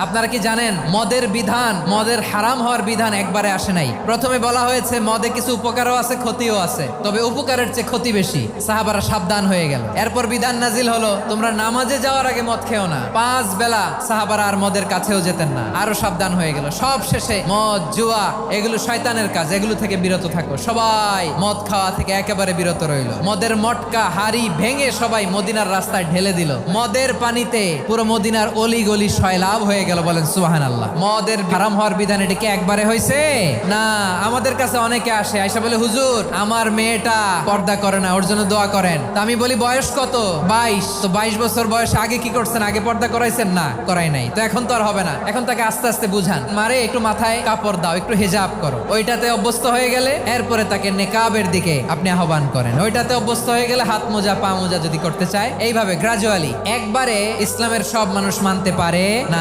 আপনারা কি জানেন মদের বিধান, মদের হারাম হওয়ার বিধান একবারে আসে নাই। প্রথমে বলা হয়েছে মদে কিছু উপকারও আছে ক্ষতিও আছে, তবে উপকারের চেয়ে ক্ষতি বেশি। সাহাবারা সাবধান হয়ে গেল। এরপর বিধান নাজিল হলো তোমরা নামাজে যাওয়ার আগে মদ খেও না। 5 বেলা সাহাবারা আর মদের কাছেও যেতেন না, আরো সাবধান হয়ে গেল। সব শেষে মদ জুয়া এগুলো শয়তানের কাজ, এগুলো থেকে বিরত থাকো। সবাই মদ খাওয়া থেকে একেবারে বিরত রইল। মদের মটকা হাড়ি ভেঙে সবাই মদিনার রাস্তায় ঢেলে দিল। মদের পানিতে পুরো মদিনার অলি গলি সয়লাভ হয়ে গেল। বলেন সুবহানাল্লাহ। মদের হারাম হওয়ার বিধান এটা কি একবারে হয়েছে? না। আমাদের কাছে অনেকে আসে, আয়সা বলে হুজুর আমার মেয়েটা পর্দা করে না, ওর জন্য দোয়া করেন। তা আমি বলি বয়স কত? 22। তো 22 বছর বয়স আগে কি করছেন? আগে পর্দা করাইছেন? না, করাই নাই। তো এখন তো আর হবে না। এখন তাকে আস্তে আস্তে বুঝান, মারে একটু মাথায় কাপড় দাও, একটু হিজাব করো। ওইটাতে অভ্যস্ত হয়ে গেলে এরপরে তাকে নেকাবের দিকে আপনি আহ্বান করেন। ওইটাতে অভ্যস্ত হয়ে গেলে হাত মোজা পা মোজা যদি করতে চায়, এইভাবে গ্রাজুয়ালি। একবারে ইসলামের সব মানুষ মানতে পারে না।